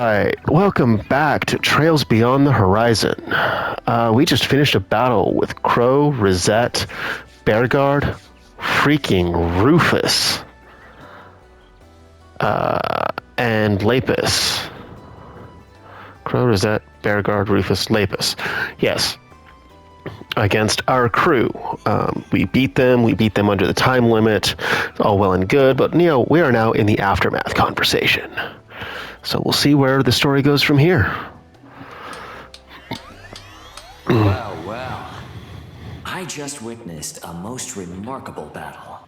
Alright, welcome back to Trails Beyond the Horizon. We just finished a battle with Crow, Rosette, Bearguard, freaking Rufus, and Lapis. Crow, Rosette, Bearguard, Rufus, Lapis. Yes. Against our crew. We beat them under the time limit, all well and good, but we are now in the aftermath conversation. So we'll see where the story goes from here. Well. I just witnessed a most remarkable battle.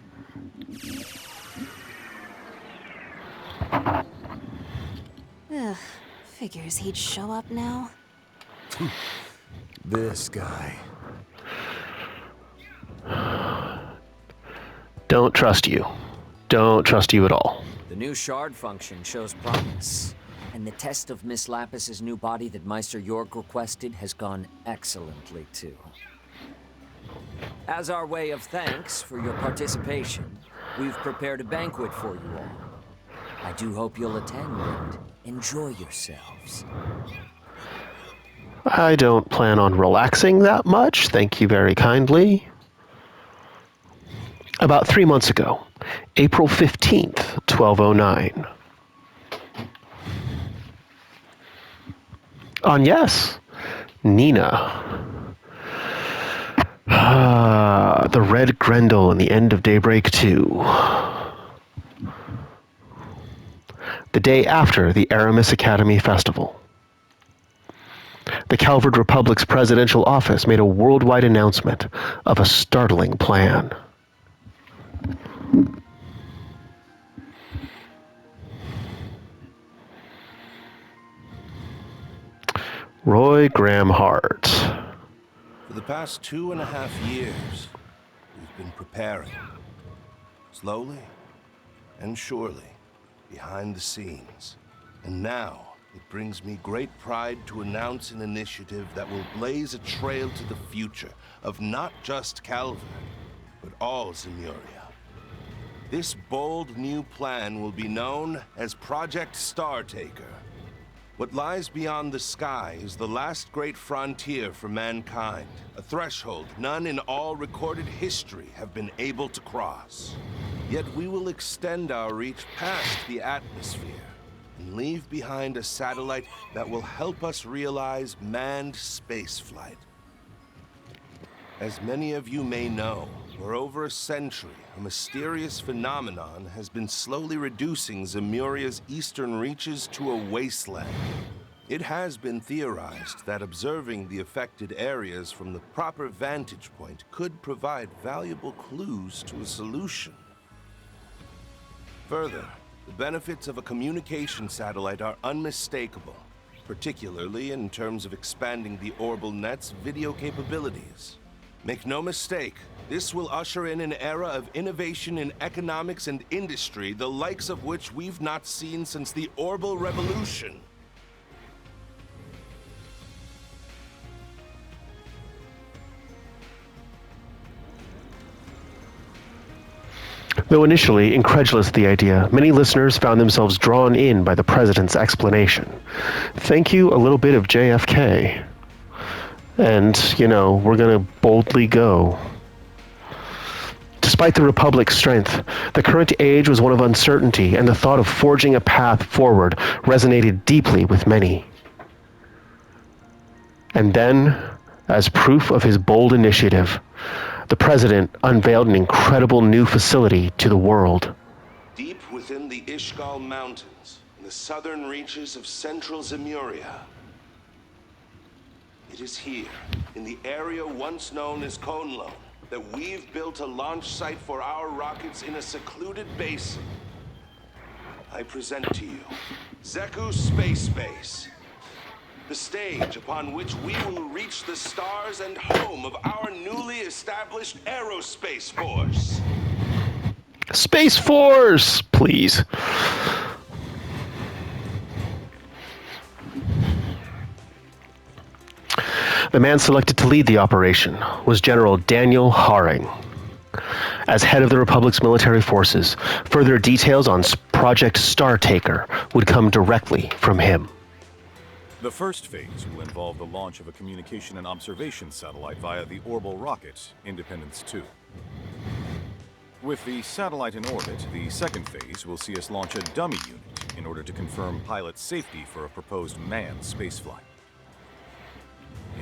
Ugh, figures he'd show up now. This guy. Don't trust you. Don't trust you at all. The new shard function shows promise, and the test of Miss Lapis's new body that Meister York requested has gone excellently too. As our way of thanks for your participation, we've prepared a banquet for you all. I do hope you'll attend and enjoy yourselves. I don't plan on relaxing that much, thank you very kindly. About 3 months ago, April 15th, 1209. On yes, Nina. The Red Grendel and the End of Daybreak 2. The day after the Aramis Academy Festival. The Calvard Republic's presidential office made a worldwide announcement of a startling plan. Roy Graham Hart. For the past 2.5 years, we've been preparing. Slowly and surely, behind the scenes. And now, it brings me great pride to announce an initiative that will blaze a trail to the future of not just Calvard, but all Zemuria. This bold new plan will be known as Project Startaker. What lies beyond the sky is the last great frontier for mankind, a threshold none in all recorded history have been able to cross. Yet we will extend our reach past the atmosphere and leave behind a satellite that will help us realize manned spaceflight. As many of you may know, for over a century, a mysterious phenomenon has been slowly reducing Zemuria's eastern reaches to a wasteland. It has been theorized that observing the affected areas from the proper vantage point could provide valuable clues to a solution. Further, the benefits of a communication satellite are unmistakable, particularly in terms of expanding the Orbital Net's video capabilities. Make no mistake, this will usher in an era of innovation in economics and industry, the likes of which we've not seen since the Orbital Revolution. Though initially incredulous at the idea, many listeners found themselves drawn in by the president's explanation. Thank you, a little bit of JFK. And, we're going to boldly go. Despite the Republic's strength, the current age was one of uncertainty, and the thought of forging a path forward resonated deeply with many. And then, as proof of his bold initiative, the president unveiled an incredible new facility to the world. Deep within the Ishgal Mountains, in the southern reaches of central Zemuria, it is here, in the area once known as Conlo, that we've built a launch site for our rockets in a secluded basin. I present to you Zeku Space Base, the stage upon which we will reach the stars and home of our newly established aerospace force. Space Force, please. The man selected to lead the operation was General Daniel Haring. As head of the Republic's military forces, further details on Project Startaker would come directly from him. The first phase will involve the launch of a communication and observation satellite via the orbital rocket, Independence 2. With the satellite in orbit, the second phase will see us launch a dummy unit in order to confirm pilot safety for a proposed manned spaceflight.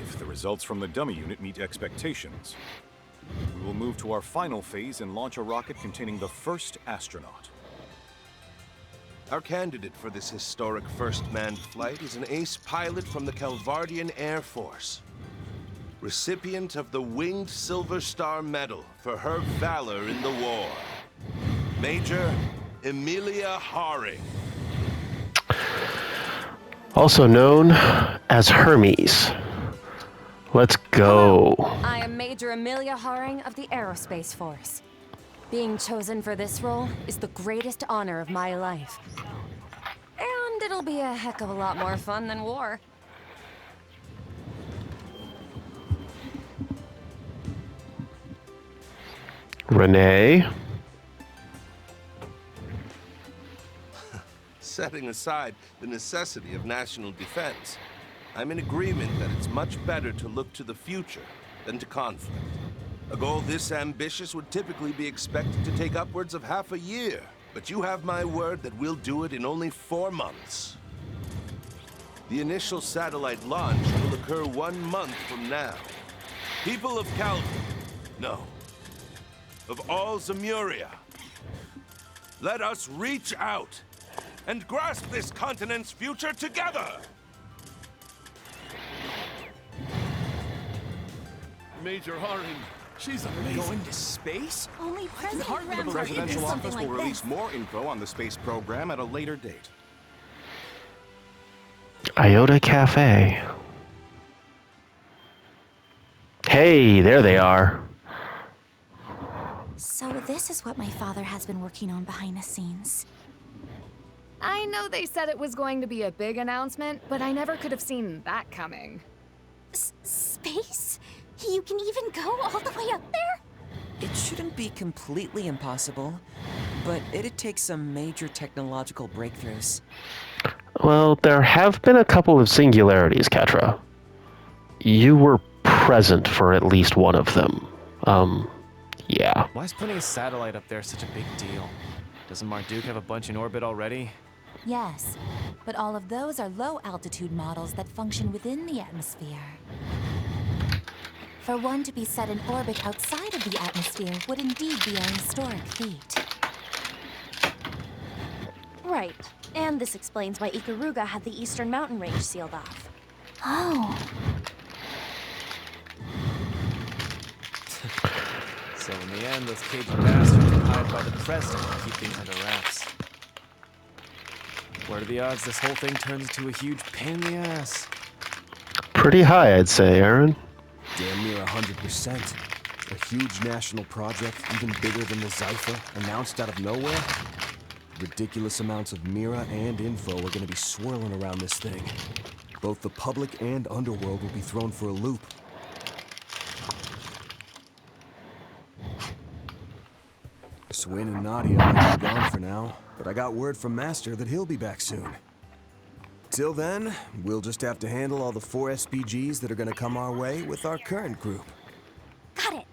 If the results from the dummy unit meet expectations, we will move to our final phase and launch a rocket containing the first astronaut. Our candidate for this historic first manned flight is an ace pilot from the Calvardian Air Force. Recipient of the Winged Silver Star Medal for her valor in the war. Major Emilia Haring. Also known as Hermes. Let's go. I am Major Emilia Haring of the Aerospace Force. Being chosen for this role is the greatest honor of my life. And it'll be a heck of a lot more fun than war. Renee. Setting aside the necessity of national defense, I'm in agreement that it's much better to look to the future than to conflict. A goal this ambitious would typically be expected to take upwards of half a year, but you have my word that we'll do it in only 4 months. The initial satellite launch will occur 1 month from now. People of no, of all Zemuria, let us reach out and grasp this continent's future together! Major Haring, she's amazing. Going to space? Only President The Graham presidential something office like will release this. more info on the space program at a later date. Iota Cafe. Hey, there they are. So this is what my father has been working on behind the scenes. I know they said it was going to be a big announcement, but I never could have seen that coming. Space? You can even go all the way up there? It shouldn't be completely impossible, but it'd take some major technological breakthroughs. Well, there have been a couple of singularities, Ketra. You were present for at least one of them. Yeah. Why is putting a satellite up there such a big deal? Doesn't Marduk have a bunch in orbit already? Yes, but all of those are low-altitude models that function within the atmosphere. For one to be set in orbit outside of the atmosphere would indeed be a historic feat. Right. And this explains why Ikaruga had the Eastern Mountain Range sealed off. Oh. So in the end, those cagey bastards were hired by the president to keep things under wraps. What are the odds this whole thing turns into a huge pain in the ass? Pretty high, I'd say, Aaron. Damn near 100%. A huge national project, even bigger than the Zypher, announced out of nowhere. Ridiculous amounts of Mira and info are going to be swirling around this thing. Both the public and underworld will be thrown for a loop. Swin and Nadia might be gone for now, but I got word from Master that he'll be back soon. Till then, we'll just have to handle all the 4 SPGs that are gonna come our way with our current group. Got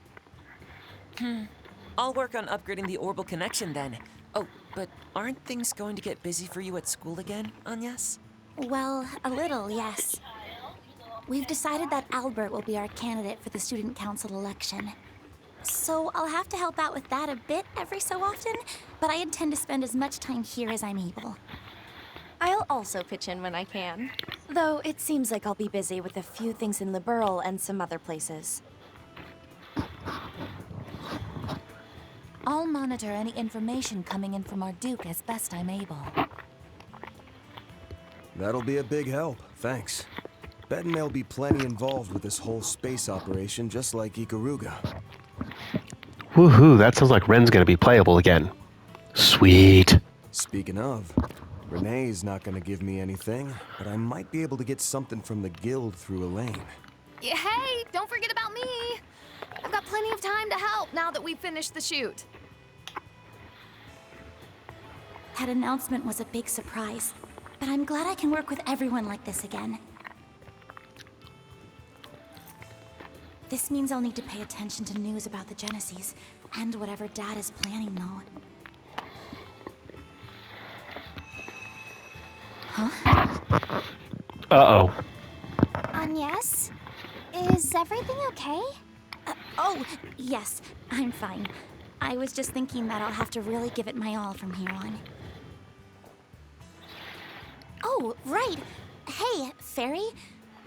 it. I'll work on upgrading the orbital connection then. Oh, but aren't things going to get busy for you at school again, Agnes? Well, a little, yes. We've decided that Albert will be our candidate for the student council election. So I'll have to help out with that a bit every so often, but I intend to spend as much time here as I'm able. I'll also pitch in when I can. Though it seems like I'll be busy with a few things in Liberl and some other places. I'll monitor any information coming in from our Duke as best I'm able. That'll be a big help, thanks. Betting they'll be plenty involved with this whole space operation, just like Ikaruga. Woohoo, that sounds like Ren's gonna be playable again. Sweet. Speaking of, Renee's not gonna give me anything, but I might be able to get something from the guild through Elaine. Hey, don't forget about me! I've got plenty of time to help now that we've finished the shoot. That announcement was a big surprise, but I'm glad I can work with everyone like this again. This means I'll need to pay attention to news about the Genesees, and whatever Dad is planning, though. Uh-oh. Yes? Is everything okay? Oh, yes, I'm fine. I was just thinking that I'll have to really give it my all from here on. Oh, right. Hey, Fairy,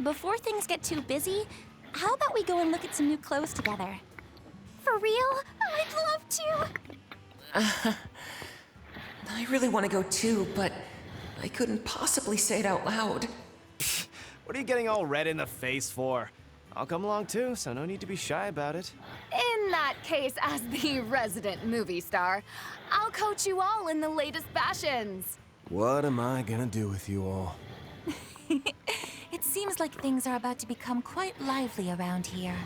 before things get too busy, how about we go and look at some new clothes together? For real? I'd love to. I really want to go too, but I couldn't possibly say it out loud. What are you getting all red in the face for? I'll come along too, so no need to be shy about it. In that case, as the resident movie star, I'll coach you all in the latest fashions. What am I gonna do with you all? It seems like things are about to become quite lively around here.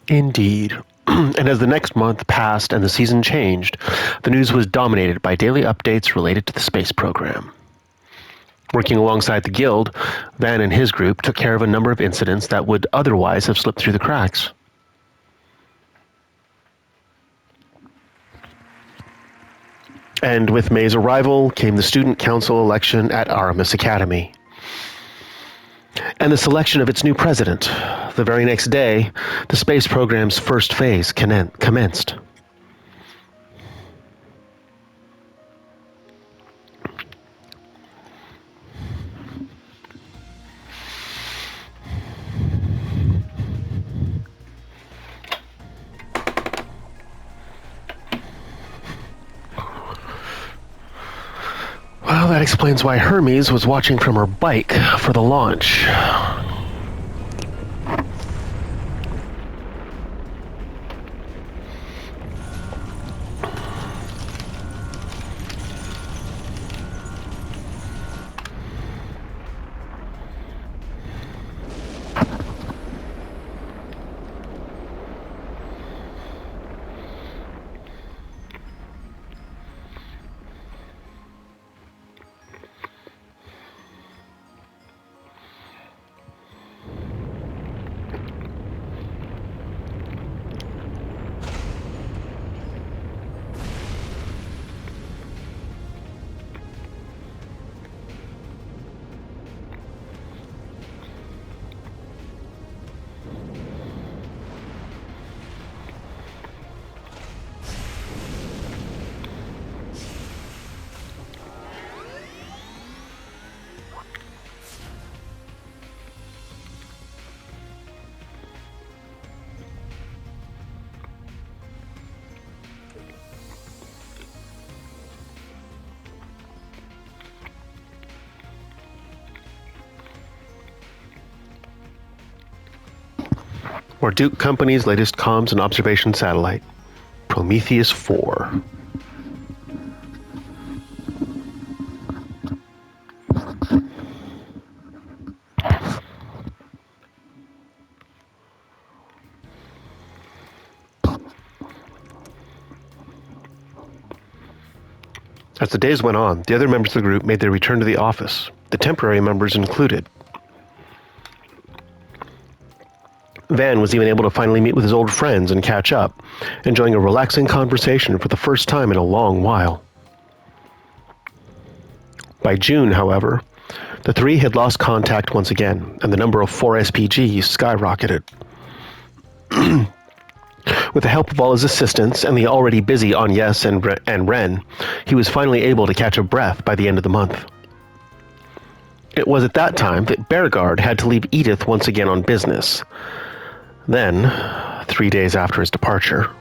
Indeed. And as the next month passed and the season changed, the news was dominated by daily updates related to the space program. Working alongside the Guild, Van and his group took care of a number of incidents that would otherwise have slipped through the cracks. And with May's arrival came the student council election at Aramis Academy, and the selection of its new president. The very next day, the space program's first phase commenced. Well, that explains why Hermes was watching from her bike for the launch. Or Duke Company's latest comms and observation satellite, Prometheus 4. As the days went on, the other members of the group made their return to the office, the temporary members included. Van was even able to finally meet with his old friends and catch up, enjoying a relaxing conversation for the first time in a long while. By June, however, the three had lost contact once again, and the number of 4SPGs skyrocketed. With the help of all his assistants and the already busy Agnes and Ren, he was finally able to catch a breath by the end of the month. It was at that time that Beauregard had to leave Edith once again on business. Then, 3 days after his departure,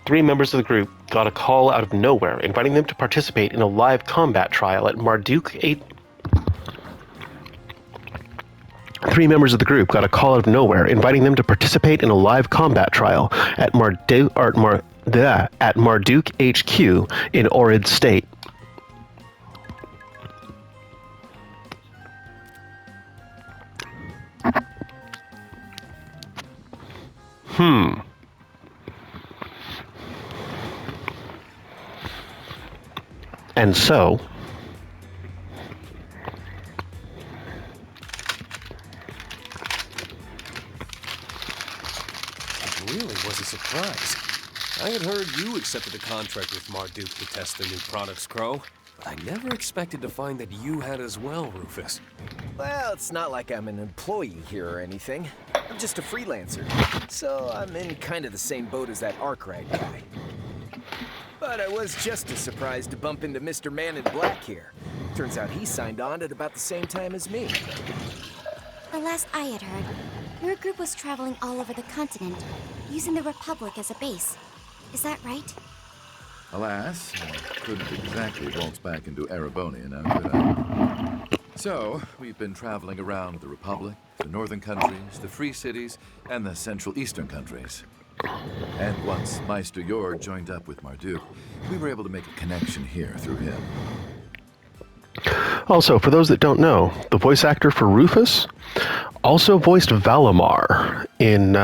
three members of the group got a call out of nowhere inviting them to participate in a live combat trial at Marduk 8. Three members of the group got a call out of nowhere inviting them to participate in a live combat trial at Marduk HQ in Orid State. And so, It really was a surprise. I had heard you accepted a contract with Marduk to test the new products, Crow. But I never expected to find that you had as well, Rufus. Well, it's not like I'm an employee here or anything. I'm just a freelancer. So I'm in kind of the same boat as that Arkwright guy. But I was just as surprised to bump into Mr. Man in Black here. Turns out he signed on at about the same time as me. The last I had heard, your group was traveling all over the continent, using the Republic as a base. Is that right? Alas, I couldn't exactly waltz back into Ereboni now, could I? So, we've been traveling around the Republic, the northern countries, the Free Cities, and the Central Eastern countries. And once Meister Yor joined up with Marduk, we were able to make a connection here through him. also, for those that don't know, the voice actor for Rufus also voiced Valimar in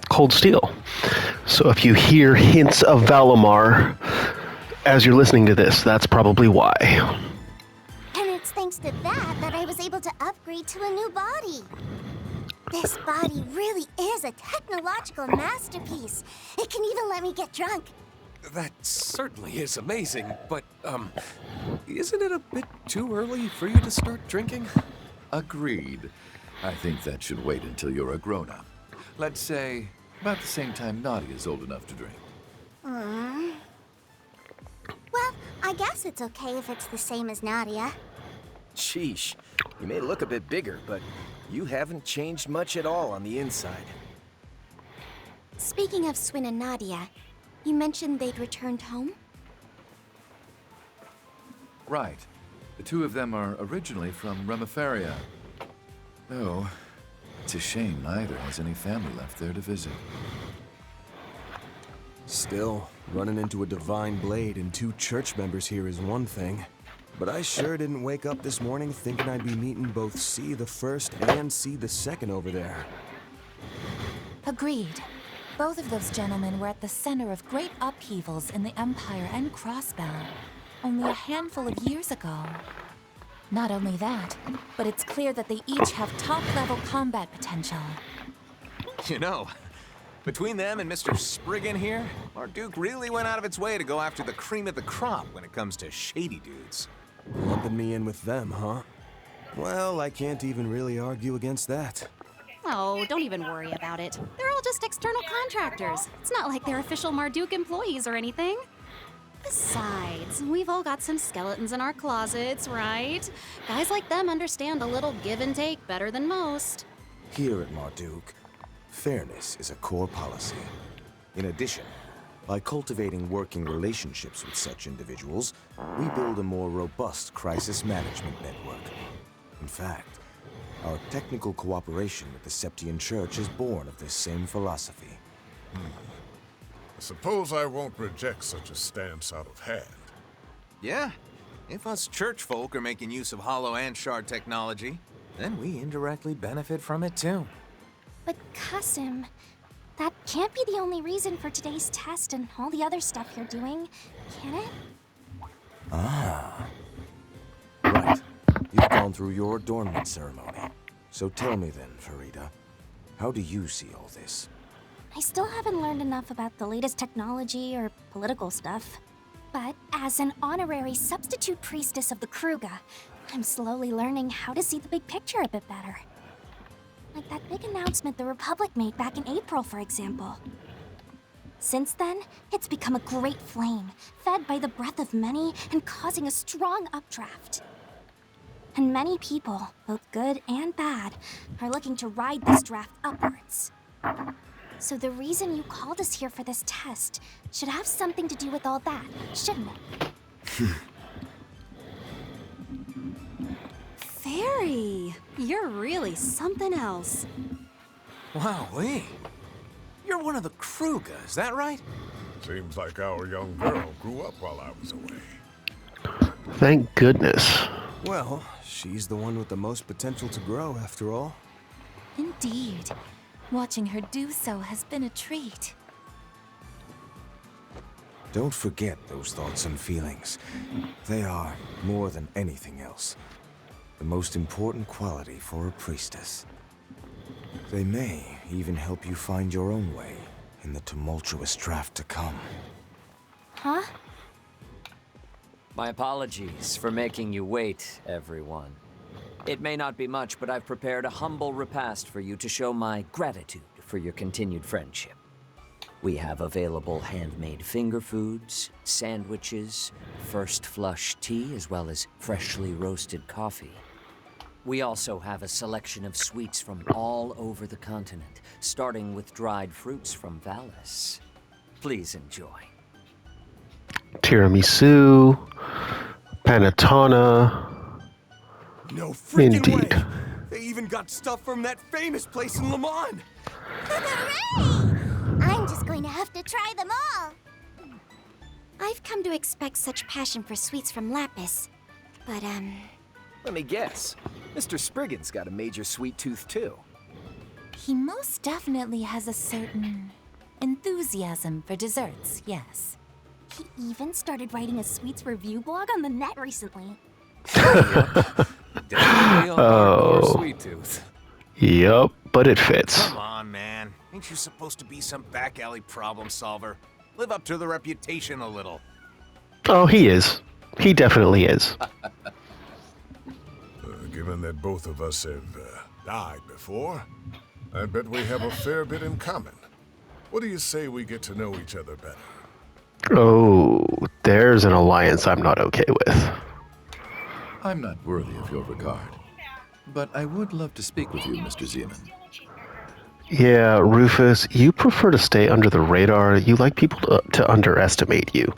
Cold Steel. So if you hear hints of Valimar as you're listening to this, that's probably why. And it's thanks to that I was able to upgrade to a new body. This body really is a technological masterpiece. It can even let me get drunk. That certainly is amazing, but, isn't it a bit too early for you to start drinking? Agreed. I think that should wait until you're a grown-up. Let's say, about the same time Nadia's old enough to drink. Well, I guess it's okay if it's the same as Nadia. Sheesh. You may look a bit bigger, but you haven't changed much at all on the inside. Speaking of Swin and Nadia, you mentioned they'd returned home? Right. The two of them are originally from Remiferia. Though, it's a shame neither has any family left there to visit. Still, running into a divine blade and 2 church members here is one thing. But I sure didn't wake up this morning thinking I'd be meeting both C the First and C the Second over there. Agreed. Both of those gentlemen were at the center of great upheavals in the Empire and Crossbell, only a handful of years ago. Not only that, but it's clear that they each have top-level combat potential. You know, between them and Mr. Spriggan here, Marduk really went out of its way to go after the cream of the crop when it comes to shady dudes. Lumping me in with them, huh? Well, I can't even really argue against that. Oh, don't even worry about it. They're all just external contractors. It's not like they're official Marduk employees or anything. Besides, we've all got some skeletons in our closets, right? Guys like them understand a little give and take better than most. Here at Marduk, fairness is a core policy. In addition, by cultivating working relationships with such individuals, we build a more robust crisis management network. In fact, our technical cooperation with the Septian Church is born of this same philosophy. I suppose I won't reject such a stance out of hand. Yeah, if us church folk are making use of Hollow and Shard technology, then we indirectly benefit from it too. But Qasim, that can't be the only reason for today's test and all the other stuff you're doing, can it? Ah. Right. You've gone through your adornment ceremony. So tell me then, Farida, how do you see all this? I still haven't learned enough about the latest technology or political stuff. But as an honorary substitute priestess of the Kruga, I'm slowly learning how to see the big picture a bit better. Like that big announcement the Republic made back in April, for example. Since then, it's become a great flame, fed by the breath of many and causing a strong updraft. And many people, both good and bad, are looking to ride this draft upwards. So the reason you called us here for this test should have something to do with all that, shouldn't it? Fairy, you're really something else. Wow, Lee. You're one of the Kruga, is that right? Seems like our young girl grew up while I was away. Thank goodness. Well, she's the one with the most potential to grow, after all. Indeed. Watching her do so has been a treat. Don't forget those thoughts and feelings. They are, more than anything else, the most important quality for a priestess. They may even help you find your own way in the tumultuous draft to come. Huh? My apologies for making you wait, everyone. It may not be much, but I've prepared a humble repast for you to show my gratitude for your continued friendship. We have available handmade finger foods, sandwiches, first flush tea, as well as freshly roasted coffee. We also have a selection of sweets from all over the continent, starting with dried fruits from Valis. Please enjoy. Tiramisu, panettone. No freaking Indeed. way! They even got stuff from that famous place in Le Mans! I'm just going to have to try them all. I've come to expect such passion for sweets from Lapis. But, Let me guess. Mr. Spriggan's got a major sweet tooth, too. He most definitely has a certain enthusiasm for desserts, yes. he even started writing a sweets review blog on the net recently. Definitely a hardcore sweet tooth. Yup, but it fits. Come on, man. Ain't you supposed to be some back alley problem solver? Live up to the reputation a little. Oh, he is. He definitely is. Given that both of us have died before, I bet we have a fair bit in common. What do you say we get to know each other better? Oh, there's an alliance I'm not okay with. I'm not worthy of your regard, but I would love to speak with you, Mr. Zeman. Yeah, Rufus, you prefer to stay under the radar. You like people to underestimate you.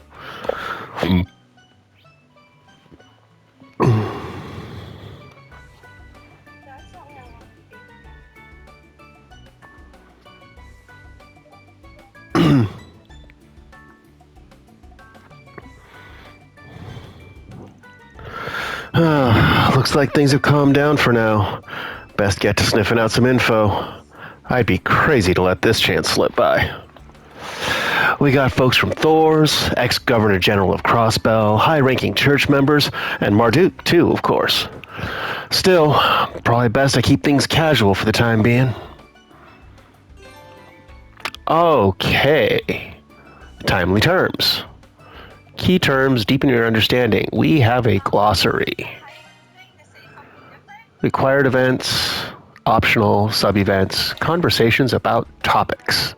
Looks like things have calmed down for now. Best get to sniffing out some info. I'd be crazy to let this chance slip by. We got folks from Thor's, ex-Governor General of Crossbell, high-ranking church members, and Marduk, too, of course. Still, probably best I keep things casual for the time being. Okay. Timely terms. Key terms deepen your understanding. We have a glossary. Required events, optional sub-events, conversations about topics.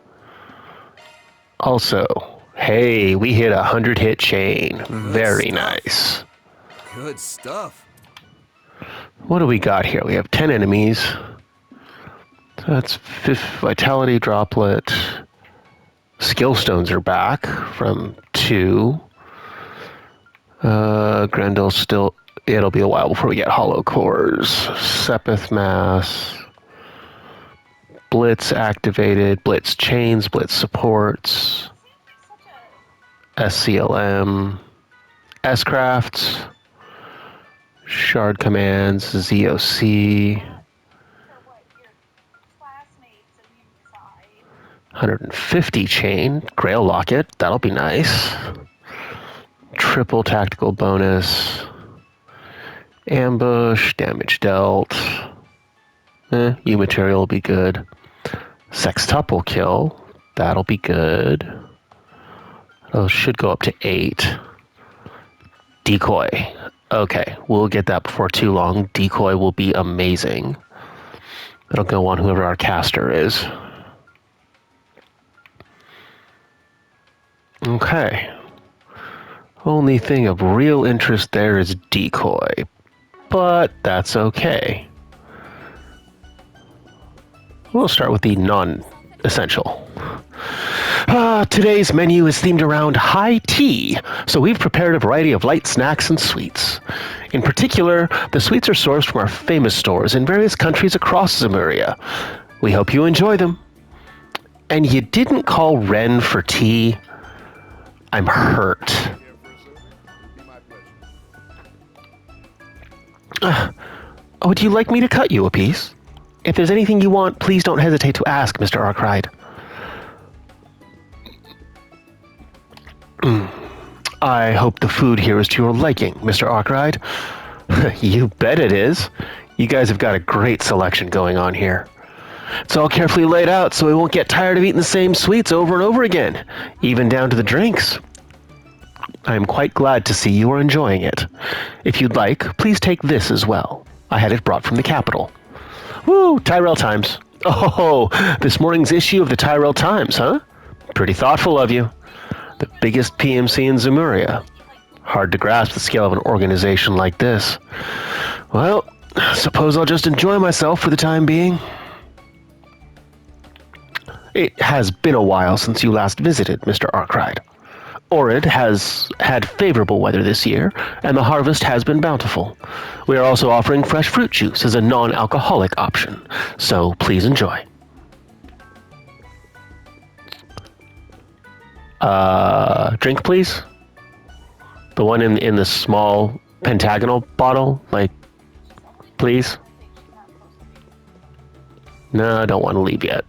Also, hey, we hit a 100-hit chain. Very nice. Good stuff. What do we got here? We have 10 enemies. That's vitality droplet. Skill stones are back from 2. Grendel still... It'll be a while before we get hollow cores. Sepith mass. Blitz activated. Blitz chains. Blitz supports. SCLM. S-crafts. Shard commands. ZOC. 150 chain. Grail locket. That'll be nice. Triple tactical bonus. Ambush, damage dealt. U material will be good. Sextuple kill. That'll be good. Those should go up to 8. Decoy. Okay, we'll get that before too long. Decoy will be amazing. It'll go on whoever our caster is. Okay. Only thing of real interest there is decoy. But that's okay. We'll start with the non-essential. Today's menu is themed around high tea, so we've prepared a variety of light snacks and sweets. In particular, the sweets are sourced from our famous stores in various countries across Zemuria. We hope you enjoy them. And you didn't call Ren for tea? I'm hurt. Would you like me to cut you a piece? If there's anything you want, please don't hesitate to ask, Mr. Arkwright. I hope the food here is to your liking, Mr. Arkwright. You bet it is. You guys have got a great selection going on here. It's all carefully laid out so we won't get tired of eating the same sweets over and over again, even down to the drinks. I am quite glad to see you are enjoying it. If you'd like, please take this as well. I had it brought from the capital. Woo, Tyrell Times. Oh, this morning's issue of the Tyrell Times, huh? Pretty thoughtful of you. The biggest PMC in Zemuria. Hard to grasp the scale of an organization like this. Well, suppose I'll just enjoy myself for the time being. It has been a while since you last visited, Mr. Arkwright. Orid has had favorable weather this year, and the harvest has been bountiful. We are also offering fresh fruit juice as a non-alcoholic option, so please enjoy. Drink, please? The one in the small pentagonal bottle, like, please? No, I don't want to leave yet.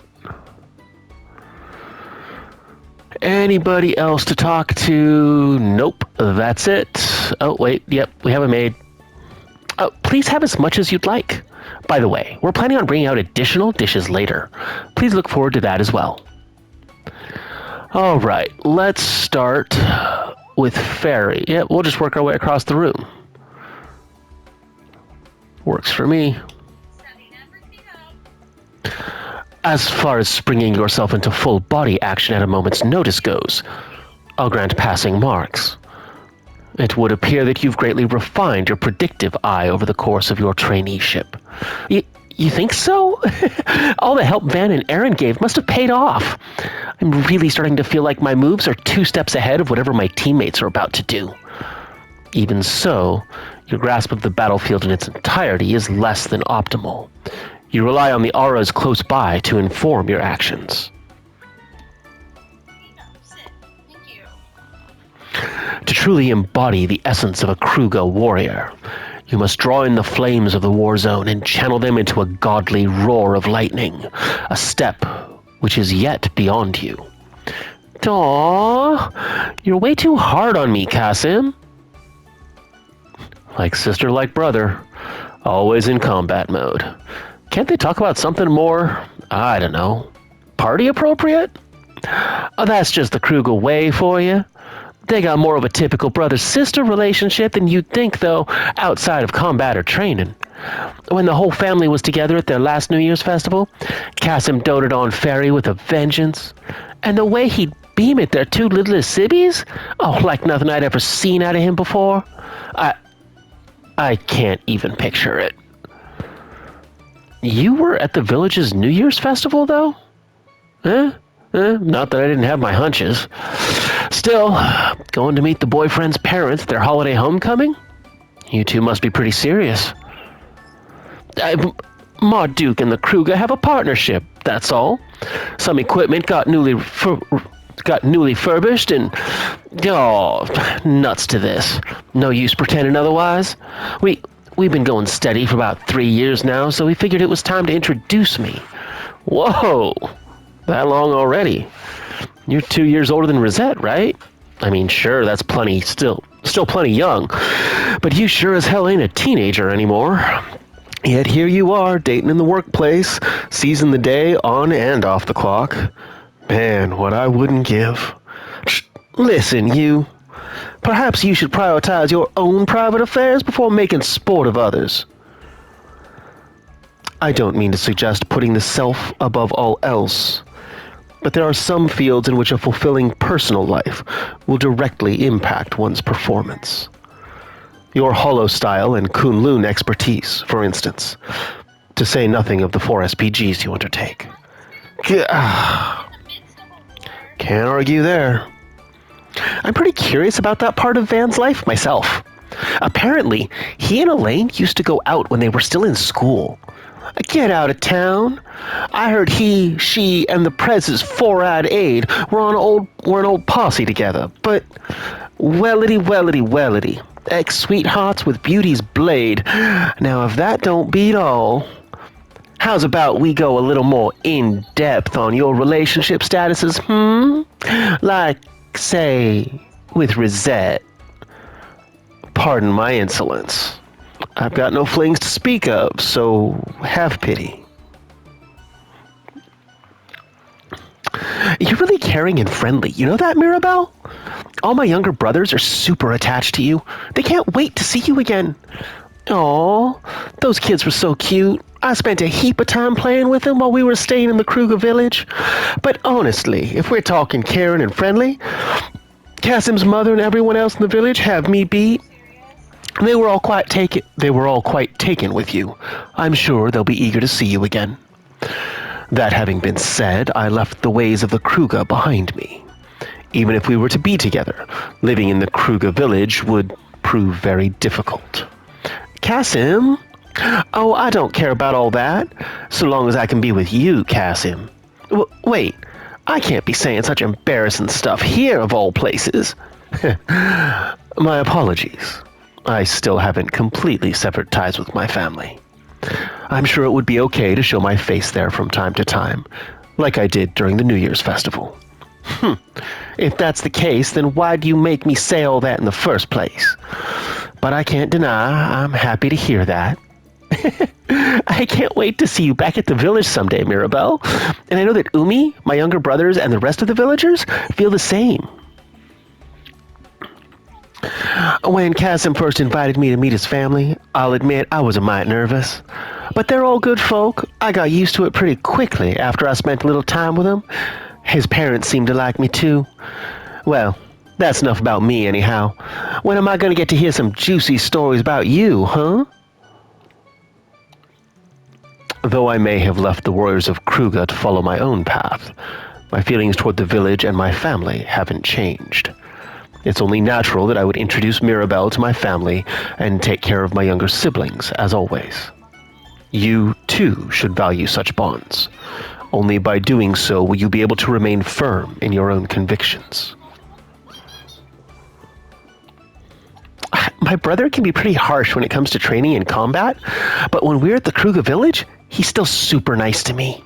Anybody else to talk to? Nope, that's it. Oh, wait, yep, we have a maid. Oh, please have as much as you'd like. By the way, we're planning on bringing out additional dishes later. Please look forward to that as well. All right, let's start with Fairy. Yeah, we'll just work our way across the room. Works for me. As far as springing yourself into full body action at a moment's notice goes, I'll grant passing marks. It would appear that you've greatly refined your predictive eye over the course of your traineeship. You think so? All the help Van and Aaron gave must have paid off. I'm really starting to feel like my moves are 2 steps ahead of whatever my teammates are about to do. Even so, your grasp of the battlefield in its entirety is less than optimal. You rely on the auras close by to inform your actions. To truly embody the essence of a Kruga warrior, you must draw in the flames of the war zone and channel them into a godly roar of lightning, a step which is yet beyond you. Aww, you're way too hard on me, Kasim. Like sister, like brother, always in combat mode. Can't they talk about something more, I don't know, party appropriate? Oh, that's just the Kruger way for you. They got more of a typical brother-sister relationship than you'd think, though, outside of combat or training. When the whole family was together at their last New Year's festival, Kasim doted on Fairy with a vengeance. And the way he'd beam at their 2 littlest sibbies? Oh, like nothing I'd ever seen out of him before. I can't even picture it. You were at the village's New Year's festival, though? Not that I didn't have my hunches. Still, going to meet the boyfriend's parents at their holiday homecoming? You two must be pretty serious. Marduk and the Kruger have a partnership, that's all. Some equipment got newly furbished and... Oh, nuts to this. No use pretending otherwise. We've been going steady for about 3 years now, so we figured it was time to introduce me. Whoa! That long already? You're 2 years older than Rosette, right? I mean, sure, that's plenty, still plenty young. But you sure as hell ain't a teenager anymore. Yet here you are, dating in the workplace, seizing the day on and off the clock. Man, what I wouldn't give. Listen, you. Perhaps you should prioritize your own private affairs before making sport of others. I don't mean to suggest putting the self above all else, but there are some fields in which a fulfilling personal life will directly impact one's performance. Your Hollow style and Kunlun expertise, for instance, to say nothing of the 4 SPGs you undertake. Can't argue there. I'm pretty curious about that part of Van's life myself. Apparently, he and Elaine used to go out when they were still in school. Get out of town. I heard he, she, and the Prez's 4-ad aide were an old posse together, but wellity. Ex-sweethearts with beauty's blade. Now, if that don't beat all, how's about we go a little more in-depth on your relationship statuses, Like, say, with Rosette. Pardon my insolence. I've got no flings to speak of, so have pity. You're really caring and friendly. You know that, Mirabelle? All my younger brothers are super attached to you. They can't wait to see you again. Aw, those kids were so cute. I spent a heap of time playing with them while we were staying in the Kruger village. But honestly, if we're talking caring and friendly, Kasim's mother and everyone else in the village have me beat. They were all quite taken with you. I'm sure they'll be eager to see you again. That having been said, I left the ways of the Kruger behind me. Even if we were to be together, living in the Kruger village would prove very difficult. Kasim? Oh, I don't care about all that, so long as I can be with you, Kasim. Wait, I can't be saying such embarrassing stuff here, of all places. My apologies. I still haven't completely severed ties with my family. I'm sure it would be okay to show my face there from time to time, like I did during the New Year's festival. If that's the case, then why do you make me say all that in the first place? But I can't deny I'm happy to hear that. I can't wait to see you back at the village someday, Mirabelle. And I know that Umi, my younger brothers, and the rest of the villagers feel the same. When Kasim first invited me to meet his family, I'll admit I was a mite nervous. But they're all good folk. I got used to it pretty quickly after I spent a little time with them. His parents seemed to like me too. Well, that's enough about me anyhow. When am I going to get to hear some juicy stories about you, huh? Though I may have left the warriors of Kruger to follow my own path, my feelings toward the village and my family haven't changed. It's only natural that I would introduce Mirabelle to my family and take care of my younger siblings, as always. You, too, should value such bonds. Only by doing so will you be able to remain firm in your own convictions. My brother can be pretty harsh when it comes to training and combat, but when we're at the Kruger village, he's still super nice to me.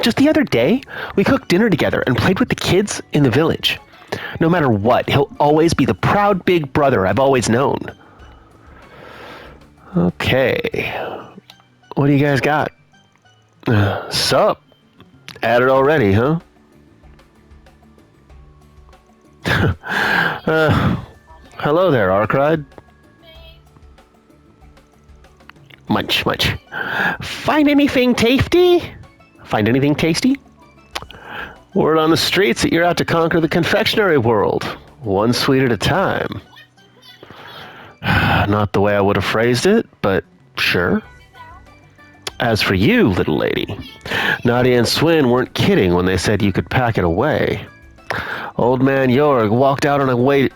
Just the other day, we cooked dinner together and played with the kids in the village. No matter what, he'll always be the proud big brother I've always known. Okay. What do you guys got? Sup? At it already, huh? Hello there, Arkride. Munch. Find anything tasty? Find anything tasty? Word on the streets that you're out to conquer the confectionery world, one sweet at a time. Not the way I would have phrased it, but sure. As for you, little lady, Nadia and Swin weren't kidding when they said you could pack it away. Old man Jorg worked out a way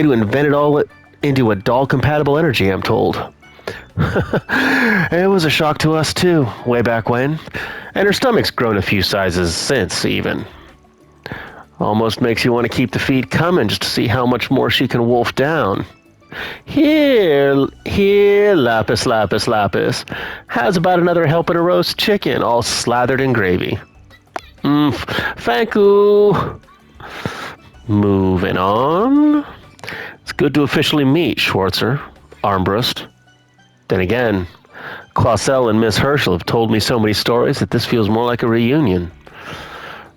to invent it all into a doll-compatible energy, I'm told. It was a shock to us too, way back when. And her stomach's grown a few sizes since, even. Almost makes you want to keep the feed coming just to see how much more she can wolf down. Here, Lapis. How's about another helping of roast chicken, all slathered in gravy? Thank you. Moving on. It's good to officially meet, Schwarzer. Armbrust. Then again, Clausel and Miss Herschel have told me so many stories that this feels more like a reunion.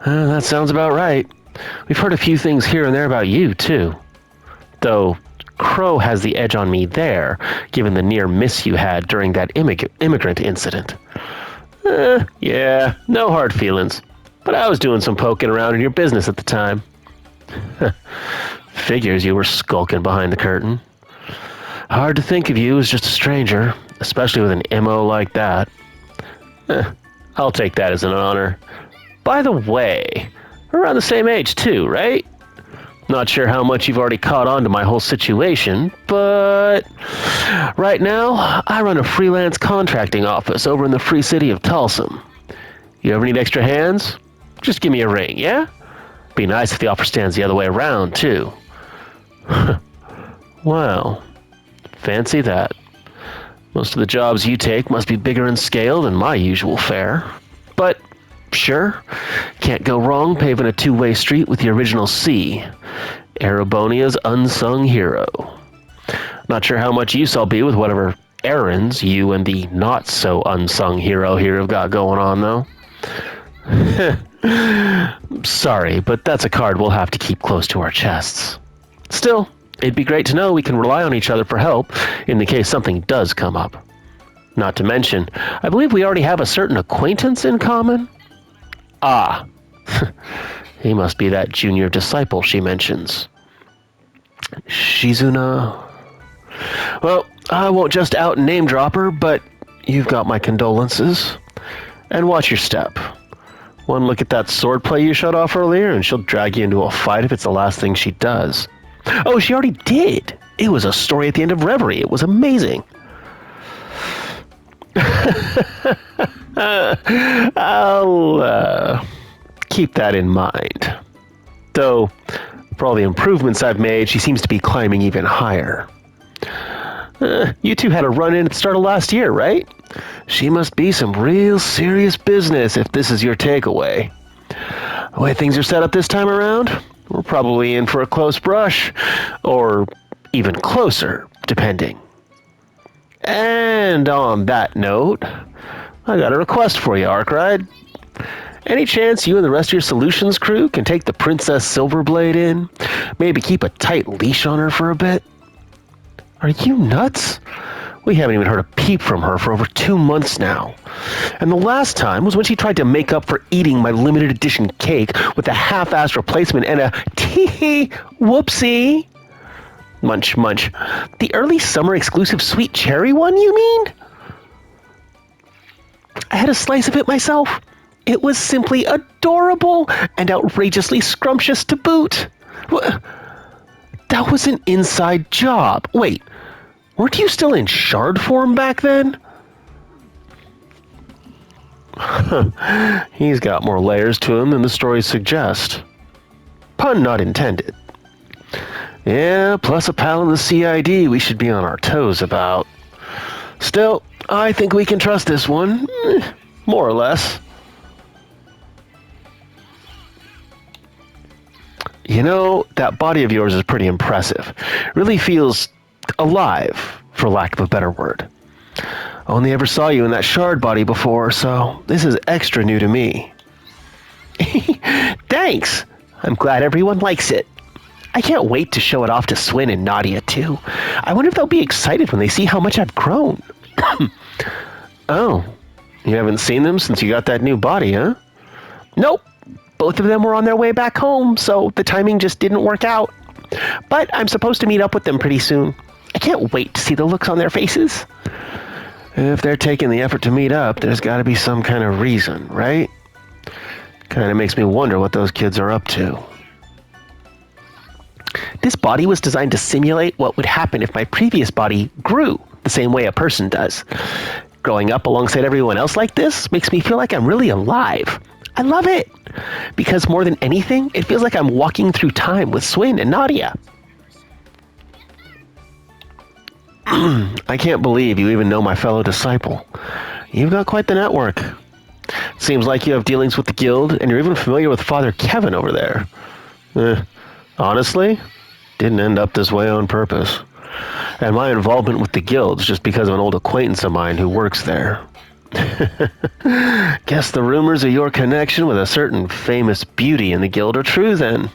That sounds about right. We've heard a few things here and there about you, too. Though Crow has the edge on me there, given the near miss you had during that immigrant incident. Yeah, no hard feelings. But I was doing some poking around in your business at the time. Figures you were skulking behind the curtain. Hard to think of you as just a stranger, especially with an MO like that. I'll take that as an honor. By the way, we're around the same age too, right? Not sure how much you've already caught on to my whole situation, but right now, I run a freelance contracting office over in the free city of Tulsum. You ever need extra hands? Just give me a ring, yeah? Be nice if the offer stands the other way around, too. Wow. Fancy that. Most of the jobs you take must be bigger in scale than my usual fare. But, sure, can't go wrong paving a two-way street with the original C. Erebonia's unsung hero. Not sure how much use I'll be with whatever errands you and the not-so-unsung hero here have got going on, though. Sorry, but that's a card we'll have to keep close to our chests. Still, it'd be great to know we can rely on each other for help in the case something does come up. Not to mention, I believe we already have a certain acquaintance in common. Ah, he must be that junior disciple she mentions. Shizuna. Well, I won't just out and name drop her, but you've got my condolences. And watch your step. One look at that swordplay you showed off earlier, and she'll drag you into a fight if it's the last thing she does. Oh, she already did. It was a story at the end of Reverie. It was amazing. I'll keep that in mind. Though, for all the improvements I've made, she seems to be climbing even higher. You two had a run-in at the start of last year, right? She must be some real serious business if this is your takeaway. The way things are set up this time around, we're probably in for a close brush. Or even closer, depending. And on that note, I got a request for you, Arkwright. Any chance you and the rest of your solutions crew can take the Princess Silverblade in? Maybe keep a tight leash on her for a bit? Are you nuts? We haven't even heard a peep from her for over 2 months now. And the last time was when she tried to make up for eating my limited edition cake with a half-assed replacement and a tee-hee whoopsie. Munch, munch. The early summer exclusive sweet cherry one, you mean? I had a slice of it myself. It was simply adorable and outrageously scrumptious to boot. That was an inside job. Wait, weren't you still in shard form back then? He's got more layers to him than the stories suggest. Pun not intended. Yeah, plus a pal in the CID we should be on our toes about. Still, I think we can trust this one. More or less. You know, that body of yours is pretty impressive. Really feels alive, for lack of a better word. Only ever saw you in that shard body before, so this is extra new to me. Thanks! I'm glad everyone likes it. I can't wait to show it off to Swin and Nadia, too. I wonder if they'll be excited when they see how much I've grown. Oh, you haven't seen them since you got that new body, huh? Nope. Both of them were on their way back home, so the timing just didn't work out. But I'm supposed to meet up with them pretty soon. I can't wait to see the looks on their faces. If they're taking the effort to meet up, there's got to be some kind of reason, right? Kind of makes me wonder what those kids are up to. This body was designed to simulate what would happen if my previous body grew the same way a person does. Growing up alongside everyone else like this makes me feel like I'm really alive. I love it. Because more than anything, it feels like I'm walking through time with Swin and Nadia. I can't believe you even know my fellow disciple. You've got quite the network. Seems like you have dealings with the guild, and you're even familiar with Father Kevin over there. Honestly, didn't end up this way on purpose. And my involvement with the guild's just because of an old acquaintance of mine who works there. Guess the rumors of your connection with a certain famous beauty in the guild are true then.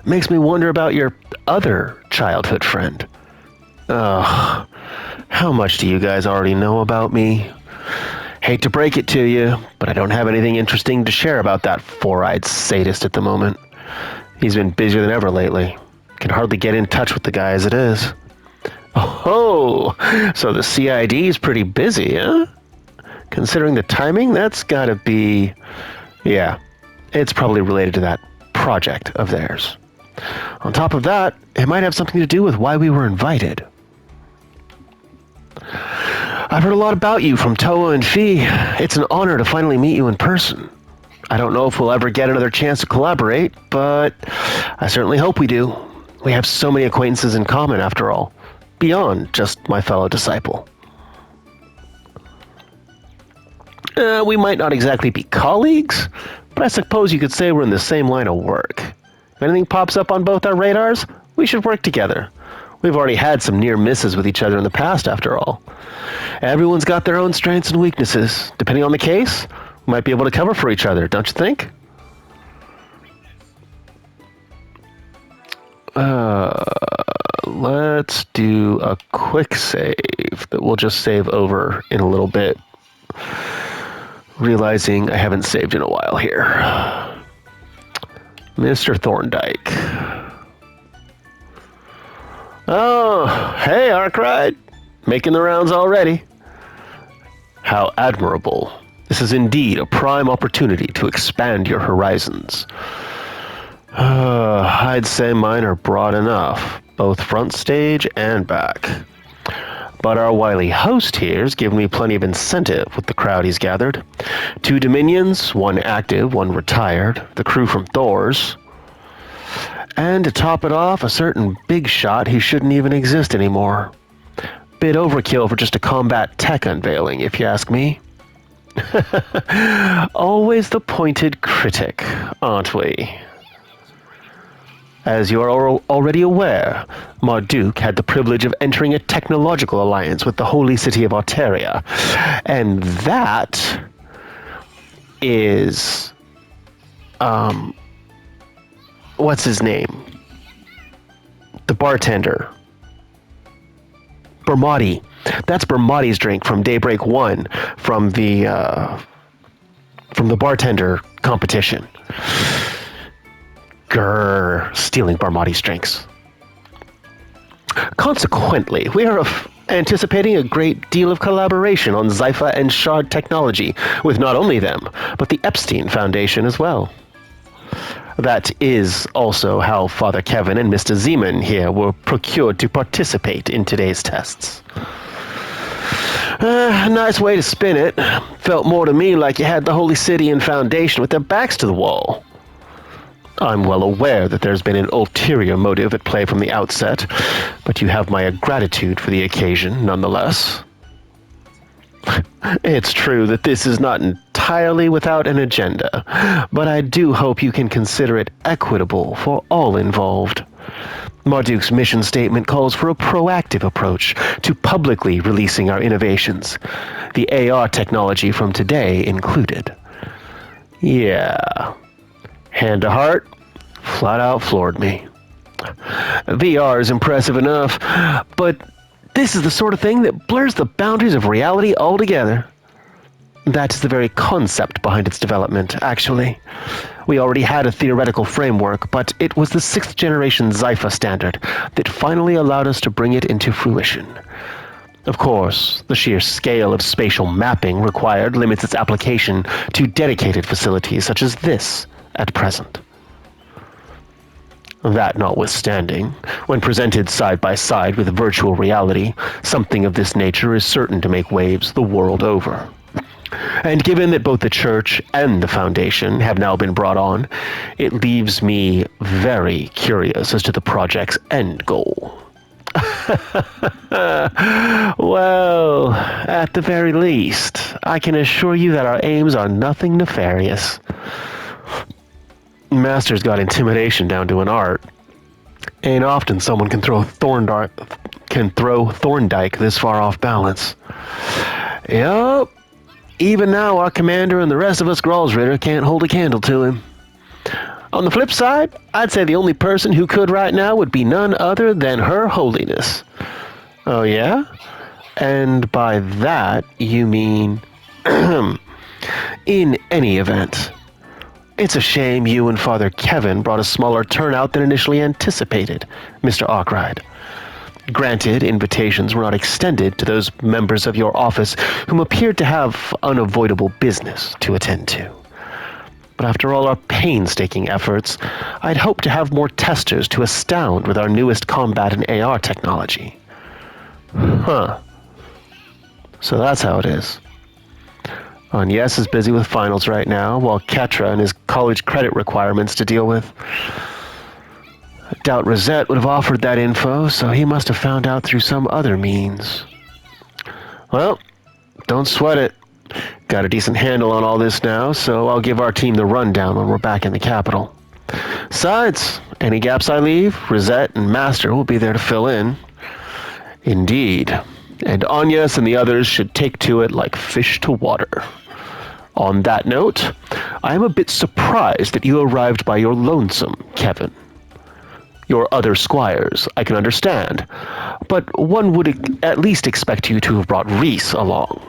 Makes me wonder about your other childhood friend. Ugh, how much do you guys already know about me? Hate to break it to you, but I don't have anything interesting to share about that four-eyed sadist at the moment. He's been busier than ever lately. Can hardly get in touch with the guy as it is. Oh, so the CID is pretty busy, huh? Considering the timing, that's gotta be... Yeah, it's probably related to that project of theirs. On top of that, it might have something to do with why we were invited. I've heard a lot about you from Toa and Fee. It's an honor to finally meet you in person. I don't know if we'll ever get another chance to collaborate, but I certainly hope we do. We have so many acquaintances in common, after all, beyond just my fellow disciple. We might not exactly be colleagues, but I suppose you could say we're in the same line of work. If anything pops up on both our radars, we should work together. We've already had some near misses with each other in the past, after all. Everyone's got their own strengths and weaknesses. Depending on the case, we might be able to cover for each other, don't you think? Let's do a quick save that we'll just save over in a little bit. Realizing I haven't saved in a while here. Mr. Thorndyke. Oh, hey, Arkwright. Making the rounds already. How admirable. This is indeed a prime opportunity to expand your horizons. I'd say mine are broad enough, both front stage and back. But our wily host here's given me plenty of incentive with the crowd he's gathered. 2 Dominions, 1 active, 1 retired, the crew from Thor's. And to top it off, a certain big shot who shouldn't even exist anymore. Bit overkill for just a combat tech unveiling, if you ask me. Always the pointed critic, aren't we? As you are already aware, Marduk had the privilege of entering a technological alliance with the holy city of Alteria. And that is... what's his name? The bartender. Bermati. That's Bermati's drink from Daybreak 1 from the bartender competition. Grrr, stealing Bermati's drinks. Consequently, we are anticipating a great deal of collaboration on Zypha and Shard technology with not only them, but the Epstein Foundation as well. That is also how Father Kevin and Mr. Zeman here were procured to participate in today's tests. Nice way to spin it. Felt more to me like you had the Holy City and Foundation with their backs to the wall. I'm well aware that there's been an ulterior motive at play from the outset, but you have my gratitude for the occasion nonetheless. It's true that this is not entirely without an agenda, but I do hope you can consider it equitable for all involved. Marduk's mission statement calls for a proactive approach to publicly releasing our innovations, the AR technology from today included. Yeah. Hand to heart, flat out floored me. VR is impressive enough, but this is the sort of thing that blurs the boundaries of reality altogether. That is the very concept behind its development, actually. We already had a theoretical framework, but it was the 6th generation Zypha standard that finally allowed us to bring it into fruition. Of course, the sheer scale of spatial mapping required limits its application to dedicated facilities such as this at present. That notwithstanding, when presented side by side with virtual reality, something of this nature is certain to make waves the world over. And given that both the Church and the Foundation have now been brought on, it leaves me very curious as to the project's end goal. Well, at the very least, I can assure you that our aims are nothing nefarious. Master's got intimidation down to an art. Ain't often someone can throw Thorndyke this far off balance. Yup. Even now, our commander and the rest of us Gralsritter can't hold a candle to him. On the flip side, I'd say the only person who could right now would be none other than Her Holiness. Oh yeah? And by that, you mean... in any event... It's a shame you and Father Kevin brought a smaller turnout than initially anticipated, Mr. Arkwright. Granted, invitations were not extended to those members of your office whom appeared to have unavoidable business to attend to. But after all our painstaking efforts, I'd hoped to have more testers to astound with our newest combat and AR technology. Huh. So that's how it is. Agnes is busy with finals right now, while Ketra and his college credit requirements to deal with. I doubt Rosette would have offered that info, so he must have found out through some other means. Well, don't sweat it. Got a decent handle on all this now, so I'll give our team the rundown when we're back in the capital. Besides, Any gaps I leave, Rosette and Master will be there to fill in. Indeed. And Agnes and the others should take to it like fish to water. On that note, I am a bit surprised that you arrived by your lonesome, Kevin. Your other squires, I can understand, but one would at least expect you to have brought Reese along.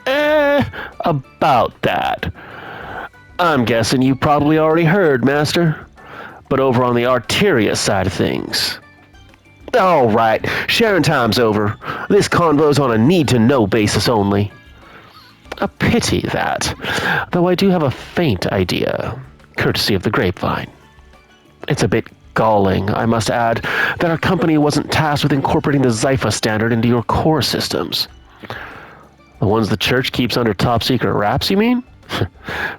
About that. I'm guessing you probably already heard, Master. But over on the Arteria side of things. All right, sharing time's over. This convo's on a need-to-know basis only. A pity that, though I do have a faint idea, courtesy of the grapevine. It's a bit galling, I must add, that our company wasn't tasked with incorporating the Zypha standard into your core systems. The ones the church keeps under top-secret wraps, you mean?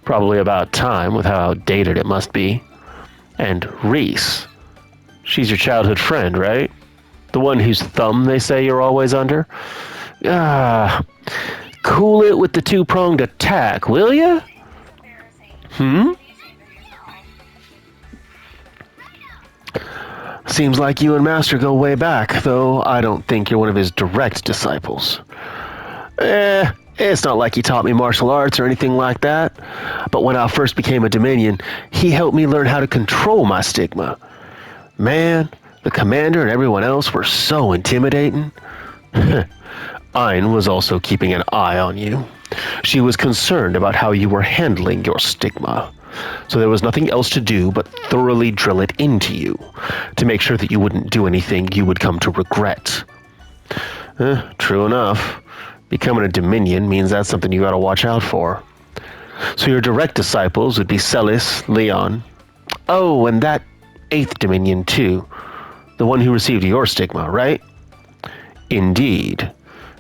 Probably about time, with how outdated it must be. And Reese. She's your childhood friend, right? The one whose thumb they say you're always under? Cool it with the two-pronged attack, will ya? Seems like you and Master go way back, though I don't think you're one of his direct disciples. It's not like he taught me martial arts or anything like that. But when I first became a Dominion, he helped me learn how to control my stigma. Man, the commander and everyone else were so intimidating. Ein was also keeping an eye on you. She was concerned about how you were handling your stigma. So there was nothing else to do but thoroughly drill it into you, to make sure that you wouldn't do anything you would come to regret. True enough. Becoming a Dominion means that's something you gotta watch out for. So your direct disciples would be Celis, Leon. Oh, and that 8th Dominion too. The one who received your stigma, right? Indeed.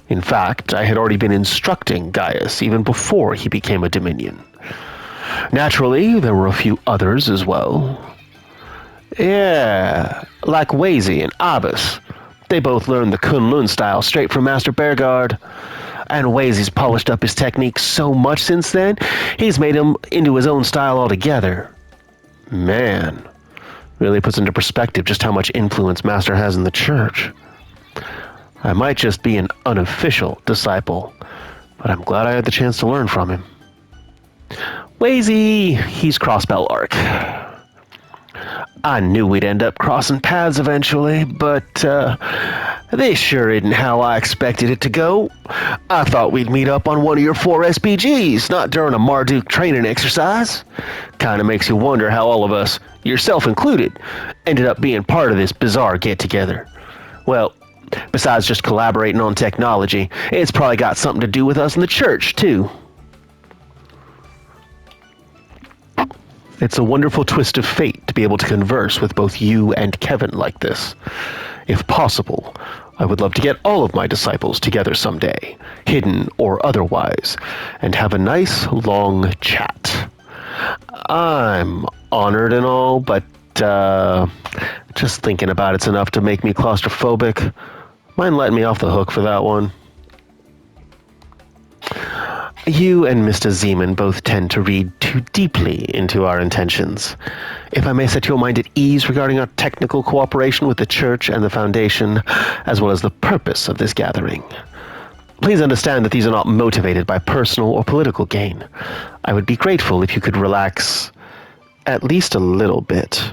In fact, I had already been instructing Gaius even before he became a Dominion. Naturally, there were a few others as well. Yeah, like Wazy and Abbas. They both learned the Kunlun style straight from Master Bearguard. And Wazy's polished up his technique so much since then, he's made him into his own style altogether. Man, really puts into perspective just how much influence Master has in the church. I might just be an unofficial disciple, but I'm glad I had the chance to learn from him. Wazy, he's Crossbell Arc. I knew we'd end up crossing paths eventually, but this sure isn't how I expected it to go. I thought we'd meet up on one of your 4 SPGs, not during a Marduk training exercise. Kinda makes you wonder how all of us, yourself included, ended up being part of this bizarre get-together. Well, besides just collaborating on technology, it's probably got something to do with us in the church, too. It's a wonderful twist of fate to be able to converse with both you and Kevin like this. If possible, I would love to get all of my disciples together someday, hidden or otherwise, and have a nice, long chat. I'm honored and all, but just thinking about it's enough to make me claustrophobic. Mind letting me off the hook for that one? You and Mr. Zeman both tend to read too deeply into our intentions. If I may set your mind at ease regarding our technical cooperation with the Church and the Foundation, as well as the purpose of this gathering. Please understand that these are not motivated by personal or political gain. I would be grateful if you could relax at least a little bit.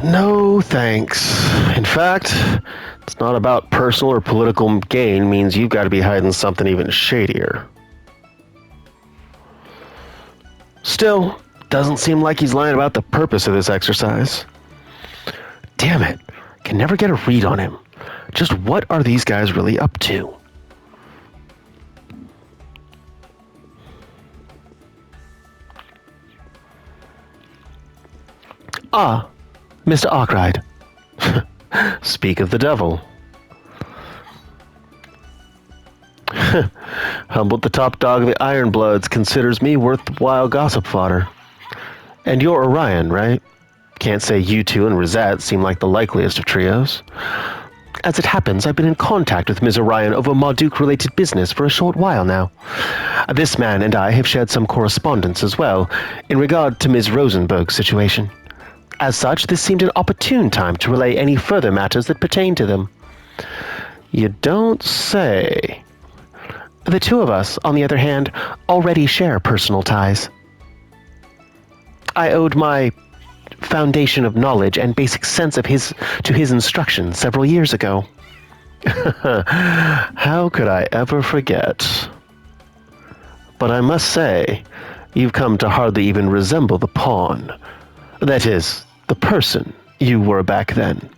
No, thanks. In fact, it's not about personal or political gain means you've got to be hiding something even shadier. Still, doesn't seem like he's lying about the purpose of this exercise. Damn it, can never get a read on him. Just what are these guys really up to? Ah, Mr. Arkwright. Speak of the devil. Humbled the top dog of the Ironbloods considers me worthwhile gossip fodder. And you're Orion, right? Can't say you two and Rosette seem like the likeliest of trios. As it happens, I've been in contact with Ms. Orion over Marduk-related business for a short while now. This man and I have shared some correspondence as well, in regard to Ms. Rosenberg's situation. As such, this seemed an opportune time to relay any further matters that pertain to them. You don't say. The two of us, on the other hand, already share personal ties. I owed my foundation of knowledge and basic sense of his instruction several years ago. How could I ever forget? But I must say, you've come to hardly even resemble the pawn. That is, the person you were back then.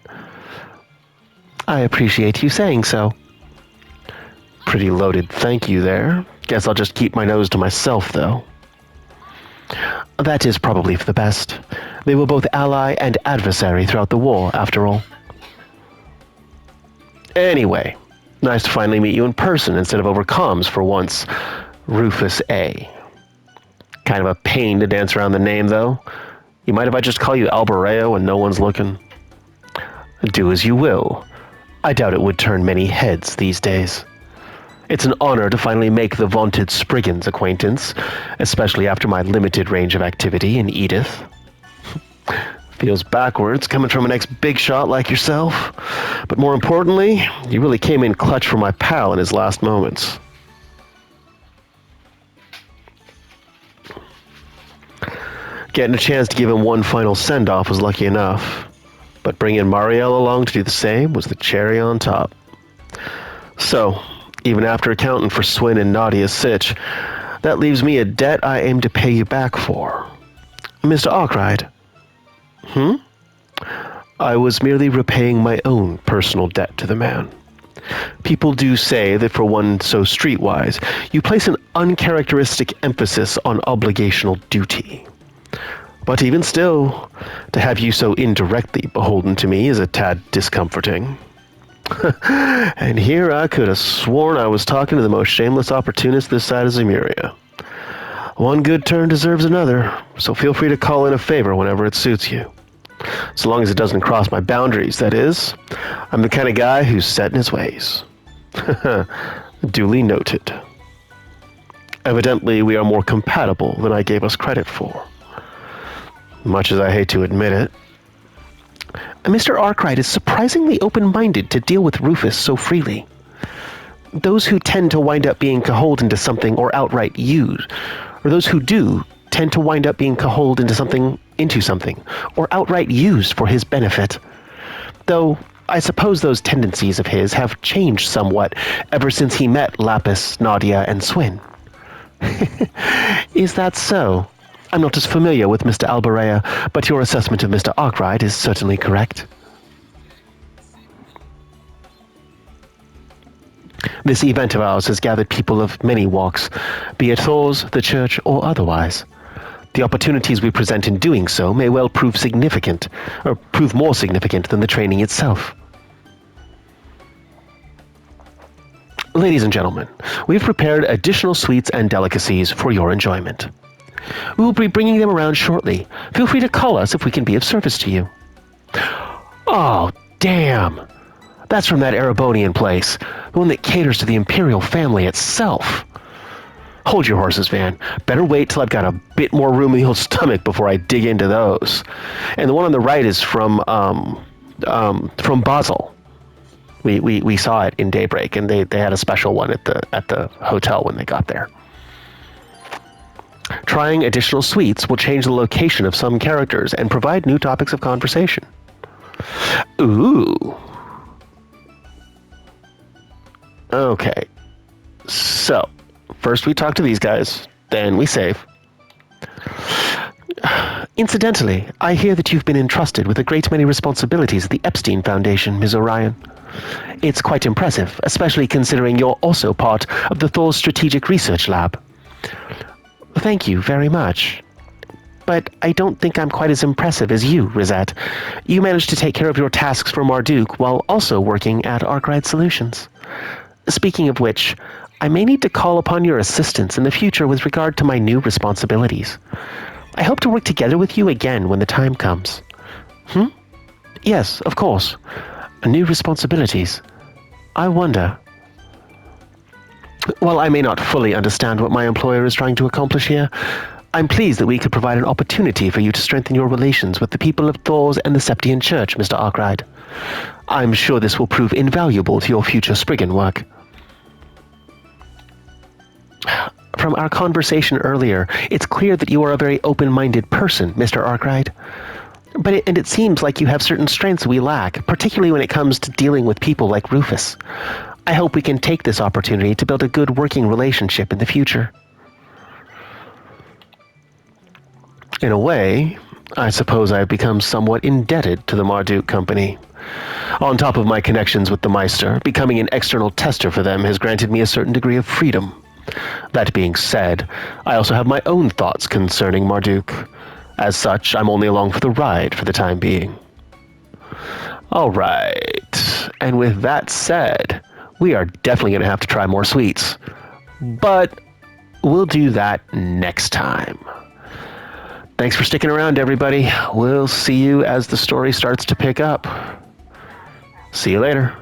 I appreciate you saying so. Pretty loaded thank you there. Guess I'll just keep my nose to myself, though. That is probably for the best. They were both ally and adversary throughout the war, after all. Anyway, nice to finally meet you in person instead of over comms for once. Rufus A. Kind of a pain to dance around the name, though. You mind if I just call you Albereo when no one's looking? Do as you will. I doubt it would turn many heads these days. It's an honor to finally make the vaunted Spriggan's acquaintance, especially after my limited range of activity in Edith. Feels backwards coming from an ex-big shot like yourself, but more importantly, you really came in clutch for my pal in his last moments. Getting a chance to give him one final send-off was lucky enough, but bringing Marielle along to do the same was the cherry on top. So, even after accounting for Swin and Nadia's sitch, that leaves me a debt I aim to pay you back for. Mr. Arkwright. I was merely repaying my own personal debt to the man. People do say that for one so streetwise, you place an uncharacteristic emphasis on obligational duty. But even still, to have you so indirectly beholden to me is a tad discomforting. And here I could have sworn I was talking to the most shameless opportunist this side of Zemuria. One good turn deserves another, so feel free to call in a favor whenever it suits you. So long as it doesn't cross my boundaries, that is. I'm the kind of guy who's set in his ways. Duly noted. Evidently, we are more compatible than I gave us credit for. Much as I hate to admit it. Mr. Arkwright is surprisingly open-minded to deal with Rufus so freely. Those who tend to wind up being beholden to something or outright used, or those who do tend to wind up being beholden to something, or outright used for his benefit. Though, I suppose those tendencies of his have changed somewhat ever since he met Lapis, Nadia, and Swin. Is that so? I'm not as familiar with Mr. Alberea, but your assessment of Mr. Arkwright is certainly correct. This event of ours has gathered people of many walks, be it Thor's, the Church, or otherwise. The opportunities we present in doing so may well prove significant, or prove more significant than the training itself. Ladies and gentlemen, we've prepared additional sweets and delicacies for your enjoyment. We will be bringing them around shortly. Feel free to call us if we can be of service to you. Oh, damn! That's from that Erebonian place, the one that caters to the Imperial family itself. Hold your horses, Van. Better wait till I've got a bit more room in the old stomach before I dig into those. And the one on the right is from Basel. We saw it in Daybreak, and they had a special one at the hotel when they got there. Trying additional sweets will change the location of some characters and provide new topics of conversation. Ooh. Okay. So, first we talk to these guys, then we save. Incidentally, I hear that you've been entrusted with a great many responsibilities at the Epstein Foundation, Ms. Orion. It's quite impressive, especially considering you're also part of the Thor's Strategic Research Lab. Thank you very much. but I don't think I'm quite as impressive as you, Rosette. You managed to take care of your tasks for Marduk while also working at Arkwright Solutions. Speaking of which, I may need to call upon your assistance in the future with regard to my new responsibilities. I hope to work together with you again when the time comes. Yes, of course. New responsibilities. I wonder. While I may not fully understand what my employer is trying to accomplish here, I'm pleased that we could provide an opportunity for you to strengthen your relations with the people of Thors and the Septian Church, Mr. Arkwright. I'm sure this will prove invaluable to your future Spriggan work. From our conversation earlier, it's clear that you are a very open-minded person, Mr. Arkwright. And it seems like you have certain strengths we lack, particularly when it comes to dealing with people like Rufus. I hope we can take this opportunity to build a good working relationship in the future. In a way, I suppose I've become somewhat indebted to the Marduk Company. On top of my connections with the Meister, becoming an external tester for them has granted me a certain degree of freedom. That being said, I also have my own thoughts concerning Marduk. As such, I'm only along for the ride for the time being. Alright, and with that said, we are definitely going to have to try more sweets. But we'll do that next time. Thanks for sticking around, everybody. We'll see you as the story starts to pick up. See you later.